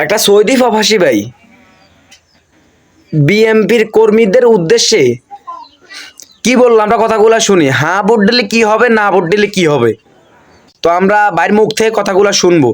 একটা সৌদি প্রবাসী ভাই বিএমপির কর্মীদের উদ্দেশ্যে কি বললাম, আমরা কথাগুলো শুনি। হ্যাঁ ভোট দিলে কি হবে, না ভোট দিলে কি হবে, তো আমরা বাইরের মুখ থেকে কথাগুলো শুনবো।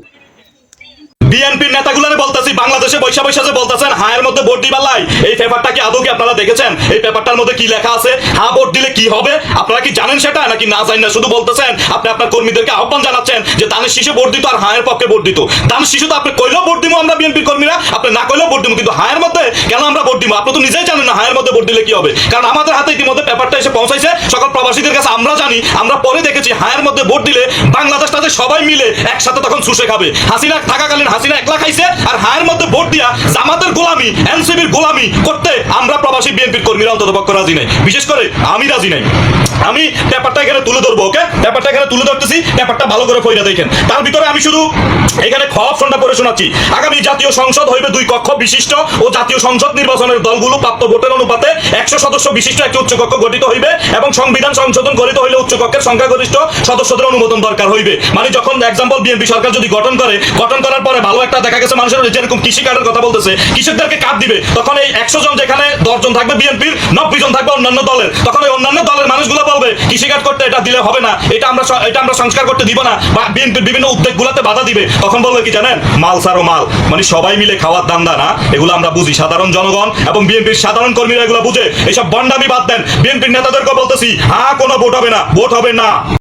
বিএনপির নেতাগুলোরে বলতেছি, বাংলাদেশে বৈশা বৈশা যে বলতেছেন হায়ের মধ্যে ভোট দিবার লাই, এই পেপারটা কি আদৌ কি আপনারা দেখেছেন? এই পেপারটার মধ্যে কি লেখা আছে? হ্যাঁ ভোট দিলে কি হবে আপনারা কি জানেন সেটা, নাকি না জানেন না শুধু বলতেছেন? আপনি আপনার কর্মীদেরকে আহ্বান জানাচ্ছেন যে দানের শীষে ভোট দিত আর হায়ের পক্ষে ভোট দিত। দানের শীষে তো আপনি কইলেও ভোট দিব আমরা বিএনপির কর্মীরা, আপনি না কইলেও ভোট দিব, কিন্তু হায়ের মধ্যে কেন আমরা ভোট দিব? আপনি তো নিজেই জানেন না হায়ের মধ্যে ভোট দিলে কি হবে, কারণ আমাদের হাতে ইতিমধ্যে পেপারটা এসে পৌঁছাইছে সকল প্রবাসীদের কাছে। আমরা জানি, আমরা পরে দেখেছি হায়ের মধ্যে ভোট দিলে বাংলাদেশটাতে সবাই মিলে একসাথে তখন চুষে খাবে। হাসিনা থাকাকালীন হাসিনা একলা খাইছে, আর হায়ের মধ্যে ভোট দিয়া জামাতের গোলামি, এনসিবির গোলামি করতে আমরা প্রবাসী বিএনপির কর্মীরা অন্তত পক্ষ রাজি নাই, বিশেষ করে আমি রাজি নাই। আমি পেপারটা এখানে তুলে ধরবো, ওকে? পেপারটা এখানে তুলে ধরতেছি, পেপারটা ভালো করে পড়ে দেখেন। তার ভিতরে আমি শুধু এখানে খ অপশনটা পড়ে শোনাচ্ছি। আগামী জাতীয় সংসদ হইবে 2 কক্ষ বিশিষ্ট ও জাতীয় সংসদ নির্বাচনের দলগুলো প্রাপ্ত ভোটের অনুপাতে 100 সদস্য বিশিষ্ট একটি উচ্চ কক্ষ গঠিত হইবে এবং সংবিধান সংশোধন করিতে হইলে উচ্চ কক্ষের সংখ্যাগরিষ্ঠ সদস্যদের অনুমোদন দরকার হইবে। মানে যখন এক্সাম্পল বিএনপি সরকার যদি গঠন করার পরে ভালো একটা দেখা গেছে মানুষের যেরকম কৃষি কার্ডের কথা বলতেছে, কৃষকদেরকে কার্ড দিবে, তখন এই 100 জন যেখানে 10 জন থাকবে বিএনপির, 90 জন থাকবে অন্যান্য দলের, তখন ওই অন্যান্য দলের মানুষগুলো বলবে কৃষি কার্ড করতে এটা দিলে হবে না, এটা আমরা সংস্কার করতে দিব না, বা বিএনপির বিভিন্ন উদ্যোগগুলোতে বাধা দিবে। তখন বলবে কি জানেন? মাল সারো মাল, মানে সবাই মিলে খাওয়ার দান্দা না, এগুলো আমরা বুঝি, সাধারণ জনগণ এবং বিএনপির সাধারণ কর্মীরা এগুলো বুঝে। এইসব বন্ডামি বাদ দেন। বিএনপির নেতাদেরকে বলতেছি, হ্যাঁ কোনো ভোট হবে না, ভোট হবে না।